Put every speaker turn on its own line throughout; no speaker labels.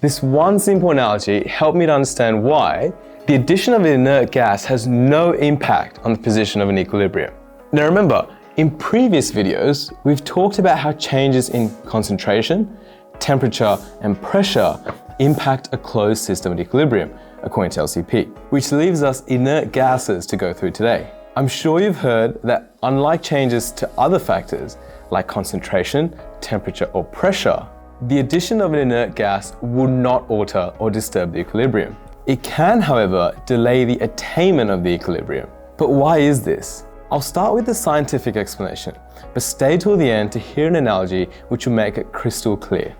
This one simple analogy helped me to understand why the addition of an inert gas has no impact on the position of an equilibrium. Now remember, in previous videos, we've talked about how changes in concentration, temperature, and pressure impact a closed system at equilibrium, according to LCP, which leaves us inert gases to go through today. I'm sure you've heard that unlike changes to other factors like concentration, temperature, or pressure, the addition of an inert gas would not alter or disturb the equilibrium. It can, however, delay the attainment of the equilibrium. But why is this? I'll start with the scientific explanation, but stay till the end to hear an analogy which will make it crystal clear.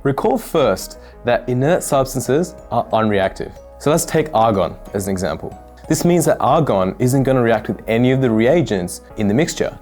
Recall first that inert substances are unreactive. So let's take argon as an example. This means that argon isn't going to react with any of the reagents in the mixture.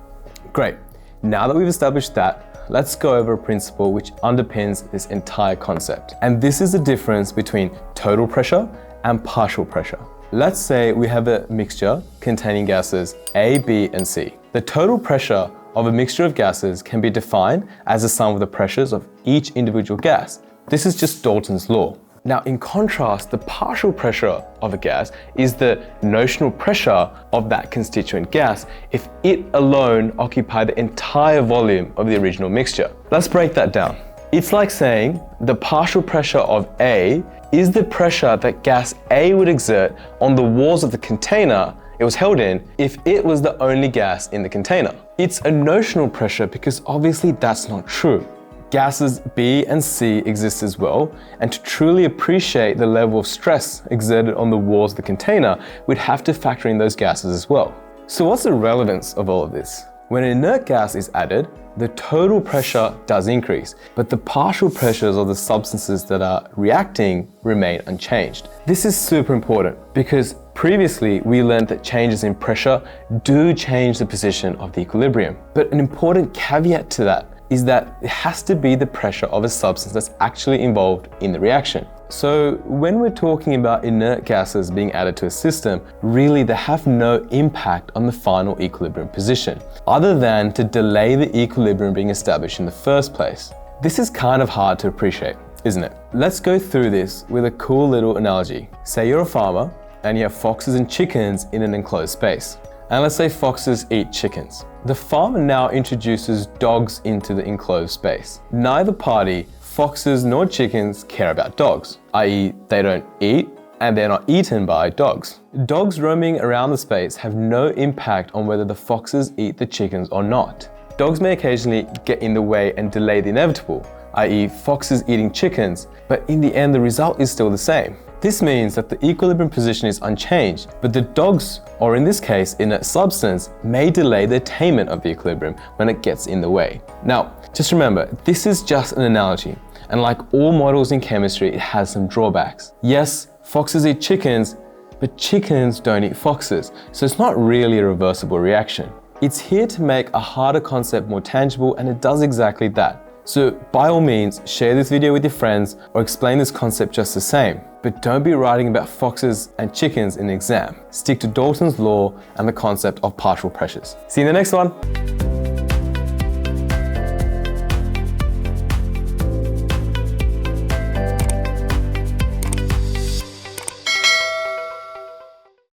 Great. Now that we've established that, let's go over a principle which underpins this entire concept. And this is the difference between total pressure and partial pressure. Let's say we have a mixture containing gases A, B, and C. The total pressure of a mixture of gases can be defined as the sum of the pressures of each individual gas. This is just Dalton's law. Now, in contrast, the partial pressure of a gas is the notional pressure of that constituent gas if it alone occupied the entire volume of the original mixture. Let's break that down. It's like saying the partial pressure of A is the pressure that gas A would exert on the walls of the container it was held in if it was the only gas in the container. It's a notional pressure because obviously that's not true. Gases B and C exist as well, and to truly appreciate the level of stress exerted on the walls of the container, we'd have to factor in those gases as well. So what's the relevance of all of this? When an inert gas is added, the total pressure does increase, but the partial pressures of the substances that are reacting remain unchanged. This is super important because previously we learned that changes in pressure do change the position of the equilibrium. But an important caveat to that is that it has to be the pressure of a substance that's actually involved in the reaction. So when we're talking about inert gases being added to a system, really they have no impact on the final equilibrium position, other than to delay the equilibrium being established in the first place. This is kind of hard to appreciate, isn't it? Let's go through this with a cool little analogy. Say you're a farmer and you have foxes and chickens in an enclosed space. And let's say foxes eat chickens. The farmer now introduces dogs into the enclosed space. Neither party, foxes nor chickens, care about dogs, i.e. they don't eat and they're not eaten by dogs. Dogs roaming around the space have no impact on whether the foxes eat the chickens or not. Dogs may occasionally get in the way and delay the inevitable, i.e. foxes eating chickens, but in the end the result is still the same. This means that the equilibrium position is unchanged, but the dogs, or in this case, inert substance, may delay the attainment of the equilibrium when it gets in the way. Now, just remember, this is just an analogy, and like all models in chemistry, it has some drawbacks. Yes, foxes eat chickens, but chickens don't eat foxes, so it's not really a reversible reaction. It's here to make a harder concept more tangible, and it does exactly that. So by all means, share this video with your friends or explain this concept just the same. But don't be writing about foxes and chickens in the exam. Stick to Dalton's law and the concept of partial pressures. See you in the next one.